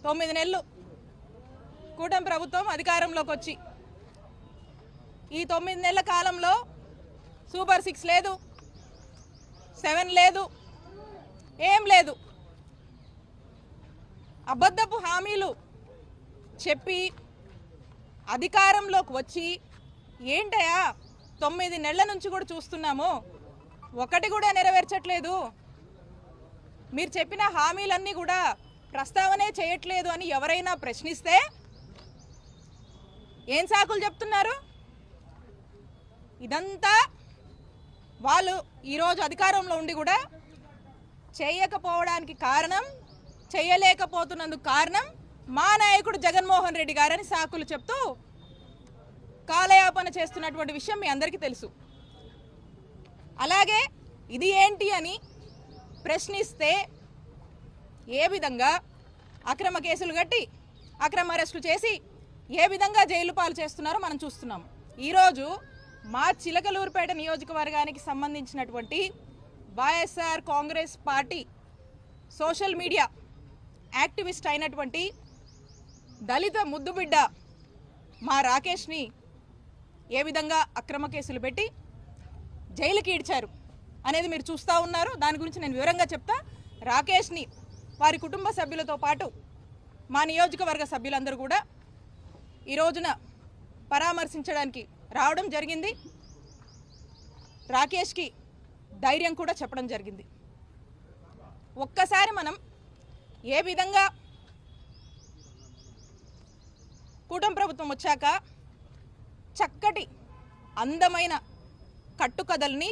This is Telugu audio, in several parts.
9 నెలలు కూటమి ప్రభుత్వం అధికారంలోకి వచ్చి ఈ 9 నెలల కాలంలో సూపర్ 6 లేదు, 7 లేదు, ఏం లేదు. అబద్ధపు హామీలు చెప్పి అధికారంలోకి వచ్చి ఏంటయా 9 నెలల నుంచి కూడా చూస్తున్నాము, ఒకటి కూడా నెరవేర్చట్లేదు, మీరు చెప్పిన హామీలన్నీ కూడా ప్రస్తావనే చేయట్లేదు అని ఎవరైనా ప్రశ్నిస్తే ఏం సాకులు చెప్తున్నారు? ఇదంతా వాళ్ళు ఈరోజు అధికారంలో ఉండి కూడా చేయకపోవడానికి కారణం, చేయలేకపోతున్నందుకు కారణం మా నాయకుడు జగన్మోహన్ రెడ్డి గారని సాకులు చెప్తూ కాలయాపన చేస్తున్నటువంటి విషయం మీ అందరికీ తెలుసు. అలాగే ఇది ఏంటి అని ప్రశ్నిస్తే ఏ విధంగా అక్రమ కేసులు కట్టి అక్రమ అరెస్టులు చేసి ఏ విధంగా జైలు పాలు చేస్తున్నారో మనం చూస్తున్నాం. ఈరోజు మా చిలకలూరుపేట నియోజకవర్గానికి సంబంధించినటువంటి YSR Congress party social media activist అయినటువంటి దళిత ముద్దుబిడ్డ మా రాకేష్ని ఏ విధంగా అక్రమ కేసులు పెట్టి జైలుకి ఈడ్చారు అనేది మీరు చూస్తూ ఉన్నారు. దాని గురించి నేను వివరంగా చెప్తా. రాకేష్ని వారి కుటుంబ సభ్యులతో పాటు మా నియోజకవర్గ సభ్యులందరూ కూడా ఈ రోజున పరామర్శించడానికి రావడం జరిగింది. రాకేష్కి ధైర్యం కూడా చెప్పడం జరిగింది. ఒక్కసారి మనం ఏ విధంగా కూటమి ప్రభుత్వం వచ్చాక చక్కటి అందమైన కట్టుకథల్ని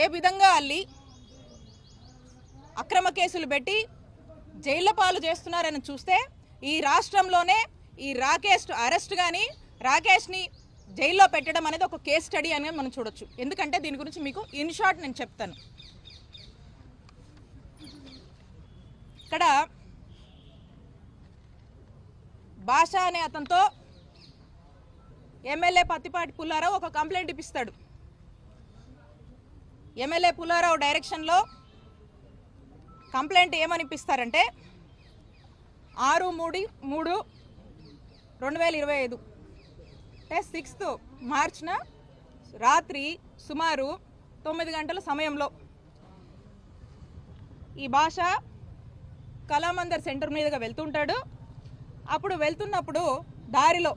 ఏ విధంగా అల్లి అక్రమ కేసులు పెట్టి జైళ్ల పాలు చేస్తున్నారని చూస్తే ఈ రాష్ట్రంలోనే ఈ రాకేష్ అరెస్ట్ కానీ రాకేష్ని జైల్లో పెట్టడం అనేది ఒక కేస్ స్టడీ అనేది మనం చూడొచ్చు. ఎందుకంటే దీని గురించి మీకు ఇన్ షార్ట్ నేను చెప్తాను. ఇక్కడ భాష అనే అతనితో ఎమ్మెల్యే పత్తిపాటి పుల్లారావు ఒక కంప్లైంట్ ఇప్పిస్తాడు. ఎమ్మెల్యే పుల్లారావు డైరెక్షన్లో కంప్లైంట్ ఏమని ఇప్పిస్తారంటే 6/3/2025 అంటే 6th మార్చ్న రాత్రి సుమారు 9 గంటల సమయంలో ఈ భాష కళామందర్ సెంటర్ మీదుగా వెళ్తుంటాడు. అప్పుడు వెళ్తున్నప్పుడు దారిలో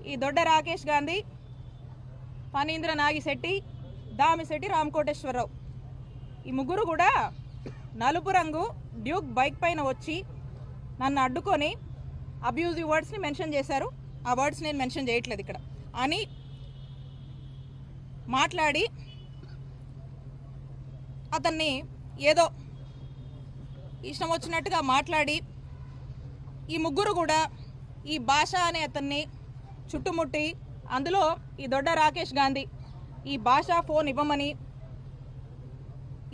ఈ దొడ్డ రాకేష్ గాంధీ, ఫణీంద్ర నాగిశెట్టి, దామిశెట్టి రామకోటేశ్వరరావు ఈ ముగ్గురు కూడా నలుపు రంగు డ్యూక్ బైక్ పైన వచ్చి నన్ను అడ్డుకొని అబ్యూజివ్ వర్డ్స్ని మెన్షన్ చేశారు. ఆ వర్డ్స్ నేను మెన్షన్ చేయట్లేదు ఇక్కడ అని మాట్లాడి అతన్ని ఏదో ఇష్టం వచ్చినట్టుగా మాట్లాడి ఈ ముగ్గురు కూడా ఈ భాష అనే అతన్ని చుట్టుముట్టి అందులో ఈ దొడ్డ రాకేష్ గాంధీ ఈ భాష ఫోన్ ఇవ్వమని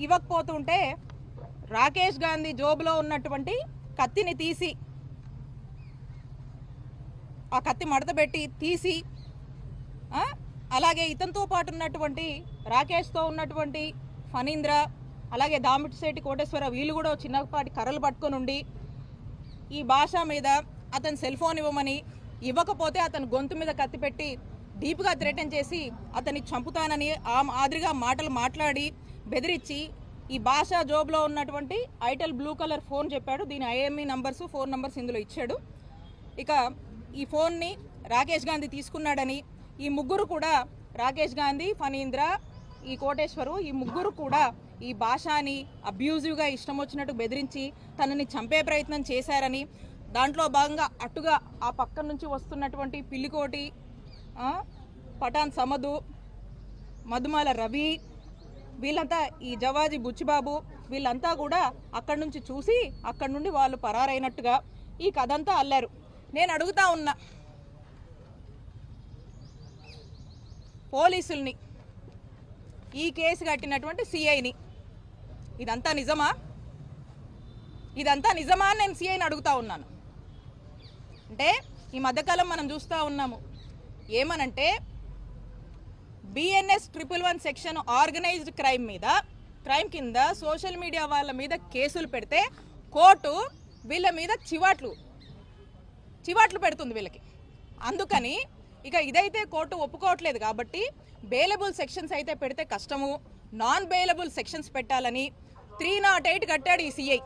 ఇవ్వకపోతుంటే రాకేష్ గాంధీ జోబులో ఉన్నటువంటి కత్తిని తీసి ఆ కత్తి మడతపెట్టి తీసి అలాగే ఇతనితో పాటు ఉన్నటువంటి రాకేష్తో ఉన్నటువంటి ఫణీంద్ర అలాగే దామిశెట్టి కోటేశ్వర వీళ్ళు కూడా చిన్నపాటి కర్రలు పట్టుకొని ఉండి ఈ భాష మీద అతని సెల్ ఫోన్ ఇవ్వమని, ఇవ్వకపోతే అతని గొంతు మీద కత్తి పెట్టి డీప్గా థ్రెటన్ చేసి అతన్ని చంపుతానని ఆ మాదిరిగా మాటలు మాట్లాడి బెదిరించి ఈ భాష జోబులో ఉన్నటువంటి ఐటెల్ బ్లూ కలర్ ఫోన్ చెప్పాడు. దీని ఐఎంఈ నంబర్స్, ఫోన్ నంబర్స్ ఇందులో ఇచ్చాడు. ఇక ఈ ఫోన్ని రాకేష్ గాంధీ తీసుకున్నాడని ఈ ముగ్గురు కూడా రాకేష్ గాంధీ, ఫణీంద్ర, ఈ కోటేశ్వరు ఈ ముగ్గురు కూడా ఈ భాషని అబ్యూజివ్గా ఇష్టం వచ్చినట్టు బెదిరించి తనని చంపే ప్రయత్నం చేశారని, దాంట్లో భాగంగా అటుగా ఆ పక్క నుంచి వస్తున్నటువంటి పిల్లికోటి, పఠాన్ సమదు, మధుమాల రవి వీళ్ళంతా ఈ జవాజీ బుచ్చిబాబు వీళ్ళంతా కూడా అక్కడి నుంచి చూసి అక్కడి నుండి వాళ్ళు పరారైనట్టుగా ఈ కథంతా అల్లారు. నేను అడుగుతా ఉన్నా పోలీసుల్ని, ఈ కేసు కట్టినటువంటి సిఐని, ఇదంతా నిజమా? ఇదంతా నిజమా అని నేను సిఐని అడుగుతా ఉన్నాను. అంటే ఈ మధ్యకాలం మనం చూస్తూ ఉన్నాము ఏమనంటే BNS 111 సెక్షన్ ఆర్గనైజ్డ్ క్రైమ్ కింద సోషల్ మీడియా వాళ్ళ మీద కేసులు పెడితే కోర్టు వీళ్ళ మీద చివాట్లు పెడుతుంది వీళ్ళకి. అందుకని ఇక ఇదైతే కోర్టు ఒప్పుకోవట్లేదు కాబట్టి బెయిలబుల్ సెక్షన్స్ అయితే పెడితే కష్టము, నాన్ బెయిలబుల్ సెక్షన్స్ పెట్టాలని 308 కట్టాడు ఈ సిఐ.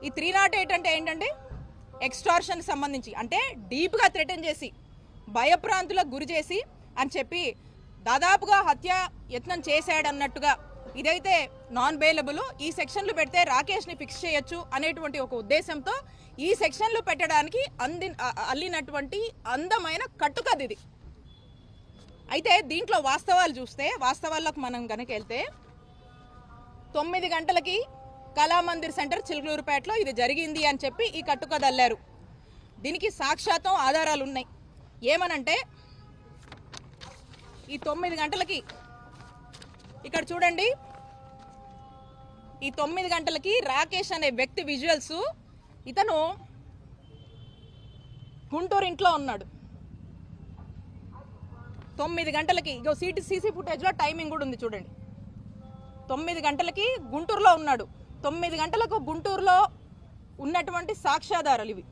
ఈ 308 అంటే ఏంటంటే ఎక్స్టార్షన్ సంబంధించి, అంటే డీప్గా థ్రెటన్ చేసి భయప్రాంతులకు గురి చేసి అని చెప్పి దాదాపుగా హత్య యత్నం చేశాడన్నట్టుగా ఇదైతే నాన్ బెయిలబుల్. ఈ సెక్షన్లు పెడితే రాకేష్ని ఫిక్స్ చేయొచ్చు అనేటువంటి ఒక ఉద్దేశంతో ఈ సెక్షన్లు పెట్టడానికి అల్లినటువంటి అందమైన కట్టుకథ ఇది. అయితే దీంట్లో వాస్తవాలు చూస్తే, వాస్తవాలకు మనం కనుక వెళ్తే 9 గంటలకి కళామందిర్ సెంటర్ చిలుకలూరుపేటలో ఇది జరిగింది అని చెప్పి ఈ కట్టుకథ అల్లారు. దీనికి సాక్షాత్తం ఆధారాలు ఉన్నాయి. ఏమనంటే ఈ 9 గంటలకి ఇక్కడ చూడండి, ఈ 9 గంటలకి రాకేష్ అనే వ్యక్తి విజువల్స్, ఇతను గుంటూరు ఇంట్లో ఉన్నాడు. 9 గంటలకి ఇగో సీసీ ఫుటేజ్లో టైమింగ్ కూడా ఉంది చూడండి. 9 గంటలకి గుంటూరులో ఉన్నాడు. 9 గంటలకు గుంటూరులో ఉన్నటువంటి సాక్ష్యాధారాలు ఇవి.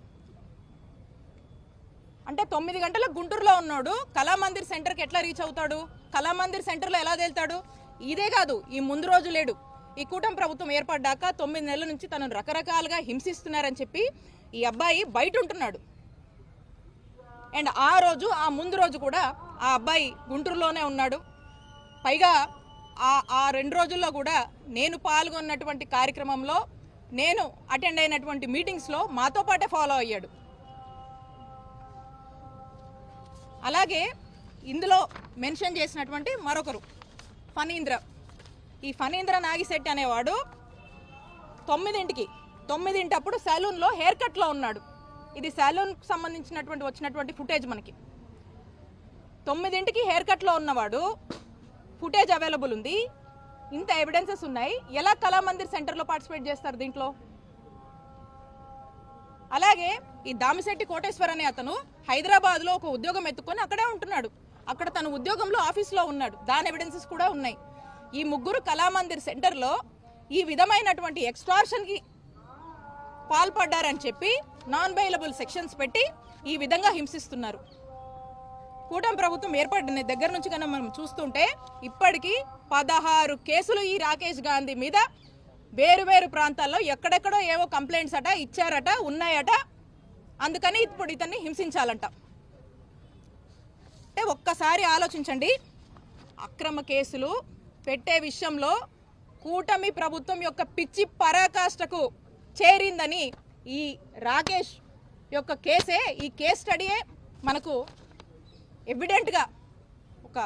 అంటే 9 గంటలకు గుంటూరులో ఉన్నాడు, కళామందిర్ సెంటర్కి ఎట్లా రీచ్ అవుతాడు, కళామందిర్ సెంటర్లో ఎలా తేలుతాడు? ఇదే కాదు, ఈ ముందు రోజు లేడు. ఈ కూటమి ప్రభుత్వం ఏర్పడ్డాక 9 నెలల నుంచి తనను రకరకాలుగా హింసిస్తున్నారని చెప్పి ఈ అబ్బాయి బయట ఉంటున్నాడు. అండ్ ఆ ముందు రోజు కూడా ఆ అబ్బాయి గుంటూరులోనే ఉన్నాడు. పైగా ఆ 2 రోజుల్లో కూడా నేను పాల్గొన్నటువంటి కార్యక్రమంలో, నేను అటెండ్ అయినటువంటి మీటింగ్స్లో మాతో పాటే ఫాలో అయ్యాడు. అలాగే ఇందులో మెన్షన్ చేసినటువంటి మరొకరు ఫణీంద్ర. ఈ ఫణీంద్ర నాగిశెట్టి అనేవాడు 9 అప్పుడు సెలూన్లో హెయిర్ కట్లో ఉన్నాడు. ఇది సెలూన్కి సంబంధించినటువంటి వచ్చినటువంటి ఫుటేజ్ మనకి. 9 హెయిర్ కట్లో ఉన్నవాడు, ఫుటేజ్ అవైలబుల్ ఉంది, ఇంత ఎవిడెన్సెస్ ఉన్నాయి. ఎలా కళామందిర్ సెంటర్లో పార్టిసిపేట్ చేస్తారు దీంట్లో? అలాగే ఈ దామిశెట్టి కోటేశ్వర్ అనే అతను హైదరాబాద్లో ఒక ఉద్యోగం ఎత్తుకొని అక్కడే ఉంటున్నాడు. అక్కడ తన ఉద్యోగంలో ఆఫీస్లో ఉన్నాడు. దాని ఎవిడెన్సెస్ కూడా ఉన్నాయి. ఈ ముగ్గురు కళామందిర్ సెంటర్లో ఈ విధమైనటువంటి ఎక్స్టార్షన్కి పాల్పడ్డారని చెప్పి నాన్ బెయిలబుల్ సెక్షన్స్ పెట్టి ఈ విధంగా హింసిస్తున్నారు. కూటమి ప్రభుత్వం ఏర్పడిన దగ్గర నుంచి కన్నా మనం చూస్తుంటే ఇప్పటికీ 16 కేసులు ఈ రాకేష్ గాంధీ మీద వేరు ప్రాంతాల్లో ఎక్కడెక్కడో ఏవో కంప్లైంట్స్ అట ఇచ్చారట, ఉన్నాయట. అందుకని ఇప్పుడు ఇతన్ని హింసించాలంట. అంటే ఒక్కసారి ఆలోచించండి, అక్రమ కేసులు పెట్టే విషయంలో కూటమి ప్రభుత్వం యొక్క పిచ్చి పరాకాష్ఠకు చేరిందని ఈ రాకేష్ యొక్క కేసే, ఈ కేస్ స్టడీయే మనకు ఎవిడెంట్గా ఒక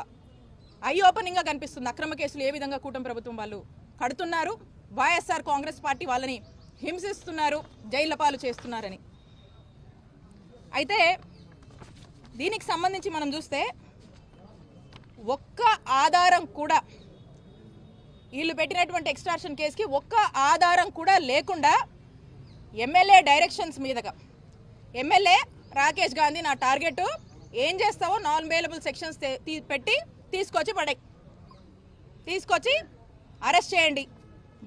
ఐ ఓపెనింగ్గా కనిపిస్తుంది. అక్రమ కేసులు ఏ విధంగా కూటమి ప్రభుత్వం వాళ్ళు కడుతున్నారు, వైఎస్ఆర్ కాంగ్రెస్ పార్టీ వాళ్ళని హింసిస్తున్నారు, జైళ్ల పాలు చేస్తున్నారని. అయితే దీనికి సంబంధించి మనం చూస్తే ఒక్క ఆధారం కూడా, వీళ్ళు పెట్టినటువంటి ఎక్స్టార్షన్ కేసుకి ఒక్క ఆధారం కూడా లేకుండా ఎమ్మెల్యే డైరెక్షన్స్ మీదగా ఎమ్మెల్యే రాకేష్ గాంధీ నా టార్గెట్ ఏం చేస్తావో నాన్ బెయిలబుల్ సెక్షన్స్ పెట్టి తీసుకొచ్చి అరెస్ట్ చేయండి,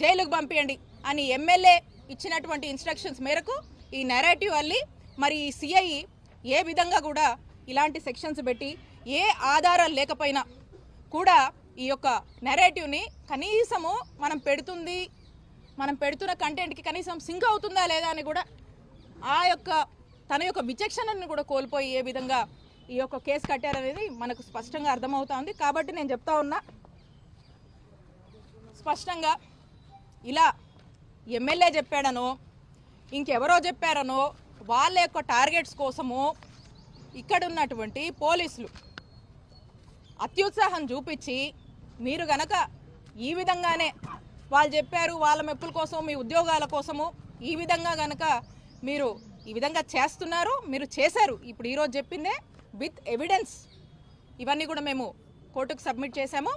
జైలుకు పంపించండి అని ఎమ్మెల్యే ఇచ్చినటువంటి ఇన్స్ట్రక్షన్స్ మేరకు ఈ నెరేటివ్ అల్లి మరి ఈ సిఐ ఏ విధంగా కూడా ఇలాంటి సెక్షన్స్ పెట్టి ఏ ఆధారాలు లేకపోయినా కూడా ఈ యొక్క నెరేటివ్ని కనీసము మనం పెడుతున్న కంటెంట్కి కనీసం సింక్ అవుతుందా లేదా అని కూడా తన యొక్క విచక్షణను కూడా కోల్పోయి ఏ విధంగా ఈ యొక్క కేసు కట్టారనేది మనకు స్పష్టంగా అర్థమవుతా ఉంది. కాబట్టి నేను చెప్తా ఉన్నా స్పష్టంగా, ఇలా ఎమ్మెల్యే చెప్పాడనో ఇంకెవరో చెప్పారనో వాళ్ళ యొక్క టార్గెట్స్ కోసము ఇక్కడ ఉన్నటువంటి పోలీసులు అత్యుత్సాహం చూపించి మీరు గనక ఈ విధంగానే వాళ్ళు చెప్పారు వాళ్ళ మెప్పుల కోసం మీ ఉద్యోగాల కోసము ఈ విధంగా గనక మీరు ఈ విధంగా చేస్తున్నారు, మీరు చేశారు. ఇప్పుడు ఈరోజు చెప్పిందే విత్ ఎవిడెన్స్ ఇవన్నీ కూడా మేము కోర్టుకు సబ్మిట్ చేశాము.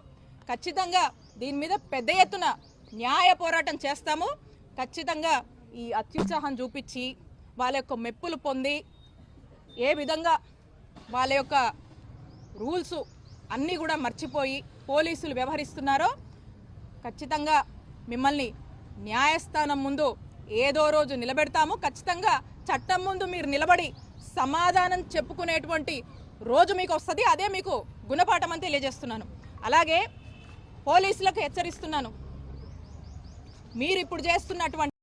ఖచ్చితంగా దీని మీద పెద్ద ఎత్తున న్యాయ పోరాటం చేస్తాము. ఖచ్చితంగా ఈ అత్యుత్సాహం చూపించి వాళ్ళ యొక్క మెప్పులు పొంది ఏ విధంగా వాళ్ళ యొక్క రూల్స్ అన్నీ కూడా మర్చిపోయి పోలీసులు వ్యవహరిస్తున్నారో ఖచ్చితంగా మిమ్మల్ని న్యాయస్థానం ముందు ఏదో రోజు నిలబెడతాము. ఖచ్చితంగా చట్టం ముందు మీరు నిలబడి సమాధానం చెప్పుకునేటువంటి రోజు మీకు వస్తుంది. అదే మీకు గుణపాఠం అని తెలియజేస్తున్నాను. అలాగే పోలీసులకు హెచ్చరిస్తున్నాను, మీరు ఇప్పుడు చేస్తున్నటువంటి